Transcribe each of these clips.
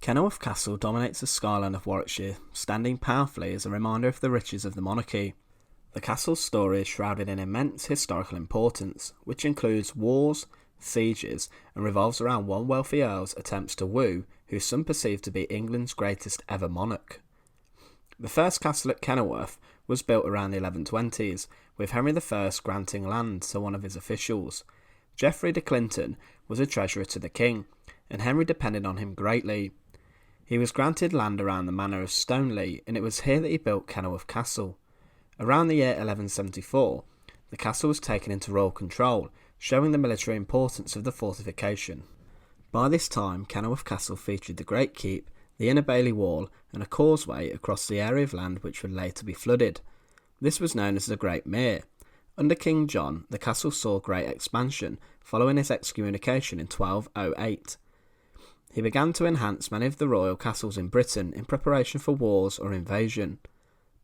Kenilworth Castle dominates the skyline of Warwickshire, standing powerfully as a reminder of the riches of the monarchy. The castle's story is shrouded in immense historical importance, which includes wars, sieges, and revolves around one wealthy earl's attempts to woo who some perceive to be England's greatest ever monarch. The first castle at Kenilworth was built around the 1120s, with Henry I granting land to one of his officials. Geoffrey de Clinton was a treasurer to the king, and Henry depended on him greatly. He was granted land around the manor of Stoneleigh, and it was here that he built Kenilworth Castle. Around the year 1174, the castle was taken into royal control, showing the military importance of the fortification. By this time, Kenilworth Castle featured the Great Keep, the Inner Bailey Wall, and a causeway across the area of land which would later be flooded. This was known as the Great Mere. Under King John, the castle saw great expansion, following his excommunication in 1208. He began to enhance many of the royal castles in Britain in preparation for wars or invasion.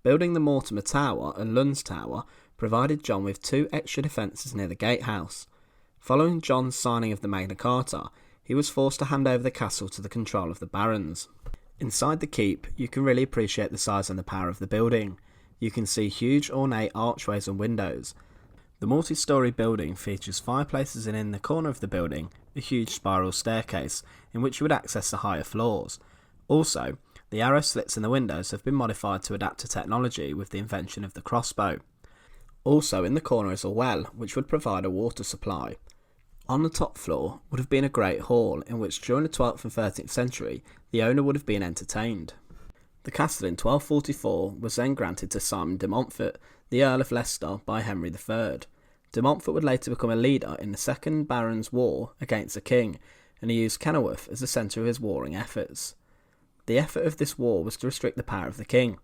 Building the Mortimer Tower and Lund's Tower provided John with two extra defences near the Gatehouse. Following John's signing of the Magna Carta, he was forced to hand over the castle to the control of the barons. Inside the keep, you can really appreciate the size and the power of the building. You can see huge ornate archways and windows. The multi-storey building features fireplaces, and in the corner of the building, a huge spiral staircase in which you would access the higher floors. Also, the arrow slits in the windows have been modified to adapt to technology with the invention of the crossbow. Also in the corner is a well, which would provide a water supply. On the top floor would have been a great hall in which during the 12th and 13th century the owner would have been entertained. The castle in 1244 was then granted to Simon de Montfort, the Earl of Leicester, by Henry III. De Montfort would later become a leader in the Second Barons' War against the king, and he used Kenilworth as the centre of his warring efforts. The effort of this war was to restrict the power of the king.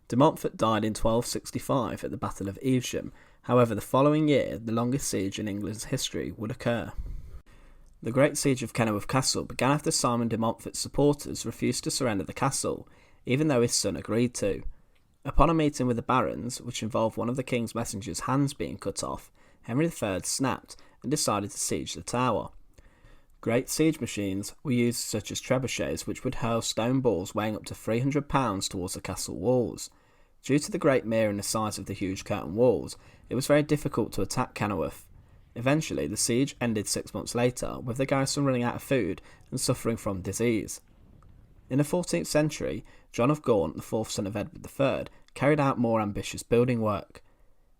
De Montfort died in 1265 at the Battle of Evesham. However, the following year, the longest siege in England's history would occur. The Great Siege of Kenilworth Castle began after Simon de Montfort's supporters refused to surrender the castle, even though his son agreed to. Upon a meeting with the barons, which involved one of the king's messengers' hands being cut off, Henry III snapped and decided to siege the tower. Great siege machines were used such as trebuchets, which would hurl stone balls weighing up to 300 pounds towards the castle walls. Due to the Great Mere and the size of the huge curtain walls, it was very difficult to attack Kenilworth. Eventually, the siege ended 6 months later, with the garrison running out of food and suffering from disease. In the 14th century, John of Gaunt, the fourth son of Edward III, carried out more ambitious building work.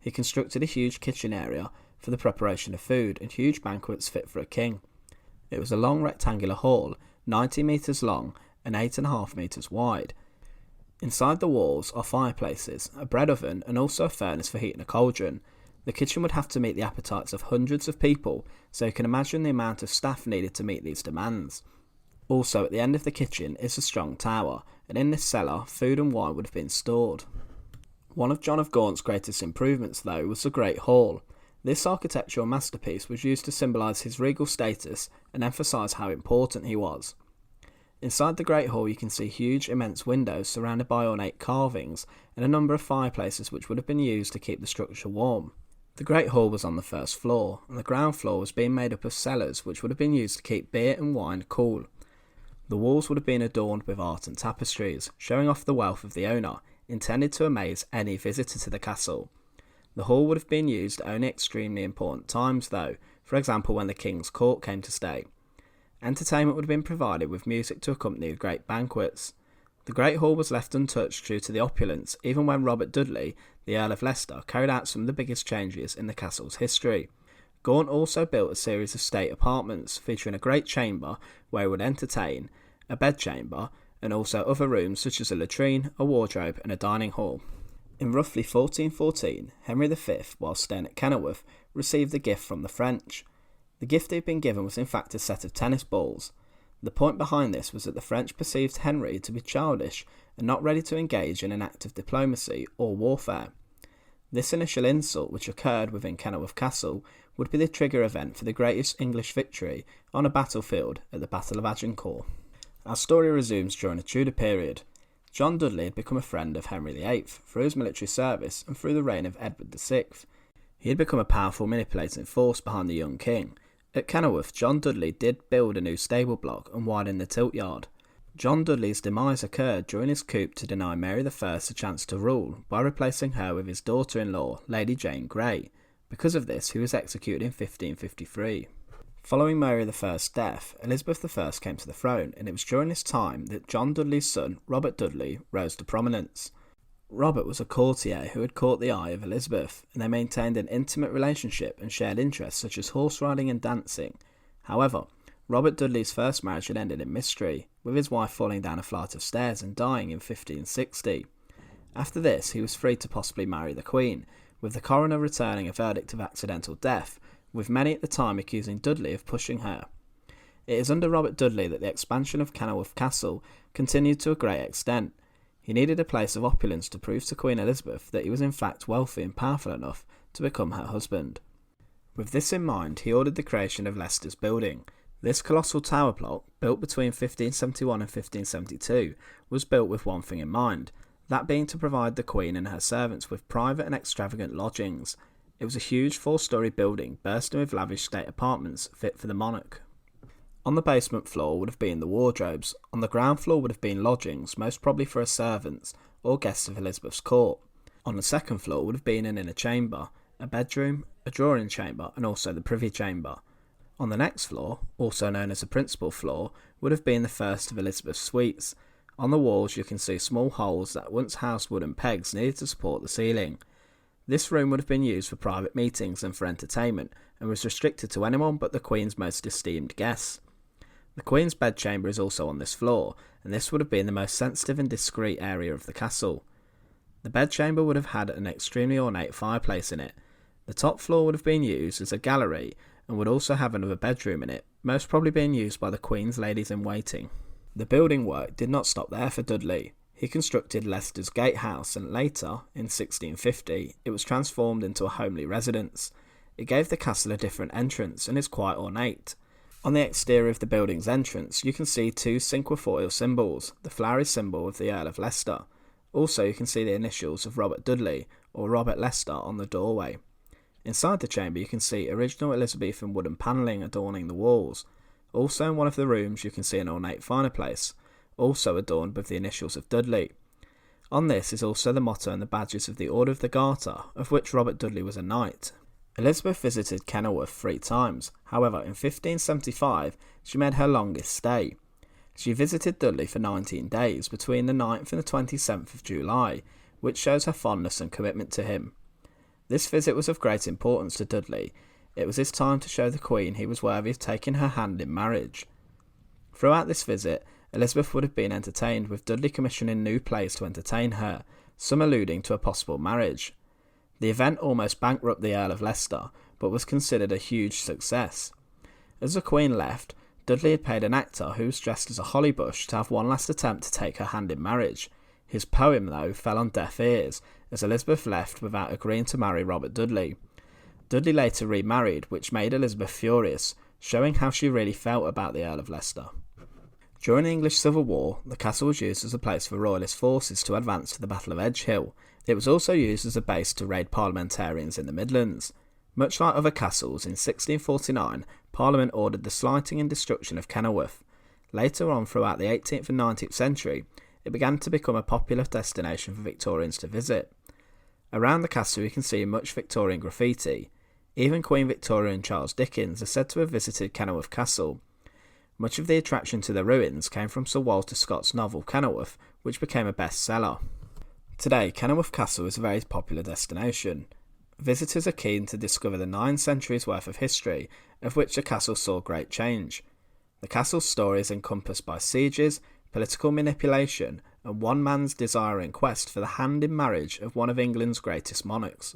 He constructed a huge kitchen area for the preparation of food and huge banquets fit for a king. It was a long rectangular hall, 90 metres long and 8.5 metres wide. Inside the walls are fireplaces, a bread oven, and also a furnace for heating a cauldron. The kitchen would have to meet the appetites of hundreds of people, so you can imagine the amount of staff needed to meet these demands. Also, at the end of the kitchen is a strong tower, and in this cellar, food and wine would have been stored. One of John of Gaunt's greatest improvements, though, was the Great Hall. This architectural masterpiece was used to symbolise his regal status and emphasise how important he was. Inside the Great Hall you can see huge, immense windows surrounded by ornate carvings and a number of fireplaces which would have been used to keep the structure warm. The Great Hall was on the first floor, and the ground floor was being made up of cellars which would have been used to keep beer and wine cool. The walls would have been adorned with art and tapestries, showing off the wealth of the owner, intended to amaze any visitor to the castle. The hall would have been used at only extremely important times though, for example when the King's Court came to stay. Entertainment would have been provided with music to accompany the great banquets. The Great Hall was left untouched due to the opulence, even when Robert Dudley, the Earl of Leicester, carried out some of the biggest changes in the castle's history. Gaunt also built a series of state apartments featuring a great chamber where he would entertain, a bedchamber, and also other rooms such as a latrine, a wardrobe and a dining hall. In roughly 1414, Henry V, while staying at Kenilworth, received a gift from the French. The gift he had been given was in fact a set of tennis balls. The point behind this was that the French perceived Henry to be childish and not ready to engage in an act of diplomacy or warfare. This initial insult, which occurred within Kenilworth Castle, would be the trigger event for the greatest English victory on a battlefield at the Battle of Agincourt. Our story resumes during the Tudor period. John Dudley had become a friend of Henry VIII through his military service and through the reign of Edward VI. He had become a powerful manipulating force behind the young king. At Kenilworth, John Dudley did build a new stable block and widen the tilt yard. John Dudley's demise occurred during his coup to deny Mary I a chance to rule by replacing her with his daughter-in-law, Lady Jane Grey. Because of this, he was executed in 1553. Following Mary I's death, Elizabeth I came to the throne, and it was during this time that John Dudley's son, Robert Dudley, rose to prominence. Robert was a courtier who had caught the eye of Elizabeth, and they maintained an intimate relationship and shared interests such as horse riding and dancing. However, Robert Dudley's first marriage had ended in mystery, with his wife falling down a flight of stairs and dying in 1560. After this, he was free to possibly marry the Queen, with the coroner returning a verdict of accidental death, with many at the time accusing Dudley of pushing her. It is under Robert Dudley that the expansion of Kenilworth Castle continued to a great extent. He needed a place of opulence to prove to Queen Elizabeth that he was in fact wealthy and powerful enough to become her husband. With this in mind, he ordered the creation of Leicester's building. This colossal tower block, built between 1571 and 1572, was built with one thing in mind, that being to provide the Queen and her servants with private and extravagant lodgings. It was a huge 4-storey building bursting with lavish state apartments fit for the monarch. On the basement floor would have been the wardrobes, on the ground floor would have been lodgings, most probably for her servants or guests of Elizabeth's court. On the second floor would have been an inner chamber, a bedroom, a drawing chamber and also the privy chamber. On the next floor, also known as the principal floor, would have been the first of Elizabeth's suites. On the walls you can see small holes that once housed wooden pegs needed to support the ceiling. This room would have been used for private meetings and for entertainment, and was restricted to anyone but the Queen's most esteemed guests. The Queen's bedchamber is also on this floor, and this would have been the most sensitive and discreet area of the castle. The bedchamber would have had an extremely ornate fireplace in it. The top floor would have been used as a gallery, and would also have another bedroom in it, most probably being used by the Queen's ladies-in-waiting. The building work did not stop there for Dudley. He constructed Leicester's Gatehouse, and later, in 1650, it was transformed into a homely residence. It gave the castle a different entrance and is quite ornate. On the exterior of the building's entrance, you can see 2 cinquefoil symbols, the flowery symbol of the Earl of Leicester. Also, you can see the initials of Robert Dudley, or Robert Leicester, on the doorway. Inside the chamber you can see original Elizabethan wooden panelling adorning the walls. Also in one of the rooms you can see an ornate fireplace, also adorned with the initials of Dudley. On this is also the motto and the badges of the Order of the Garter, of which Robert Dudley was a knight. Elizabeth visited Kenilworth 3 times, however in 1575 she made her longest stay. She visited Dudley for 19 days between the 9th and the 27th of July, which shows her fondness and commitment to him. This visit was of great importance to Dudley. It was his time to show the Queen he was worthy of taking her hand in marriage. Throughout this visit, Elizabeth would have been entertained, with Dudley commissioning new plays to entertain her, some alluding to a possible marriage. The event almost bankrupted the Earl of Leicester, but was considered a huge success. As the Queen left, Dudley had paid an actor who was dressed as a holly bush to have one last attempt to take her hand in marriage. His poem, though, fell on deaf ears, as Elizabeth left without agreeing to marry Robert Dudley. Dudley later remarried, which made Elizabeth furious, showing how she really felt about the Earl of Leicester. During the English Civil War, the castle was used as a place for royalist forces to advance to the Battle of Edgehill. It was also used as a base to raid parliamentarians in the Midlands. Much like other castles, in 1649, Parliament ordered the slighting and destruction of Kenilworth. Later on, throughout the 18th and 19th century, it began to become a popular destination for Victorians to visit. Around the castle you can see much Victorian graffiti. Even Queen Victoria and Charles Dickens are said to have visited Kenilworth Castle. Much of the attraction to the ruins came from Sir Walter Scott's novel Kenilworth, which became a bestseller. Today, Kenilworth Castle is a very popular destination. Visitors are keen to discover the 9 centuries worth of history, of which the castle saw great change. The castle's story is encompassed by sieges, political manipulation, and one man's desire and quest for the hand in marriage of one of England's greatest monarchs.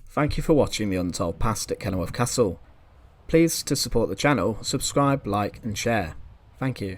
Thank you for watching The Untold Past at Kenilworth Castle. Please, to support the channel, subscribe, like and share. Thank you.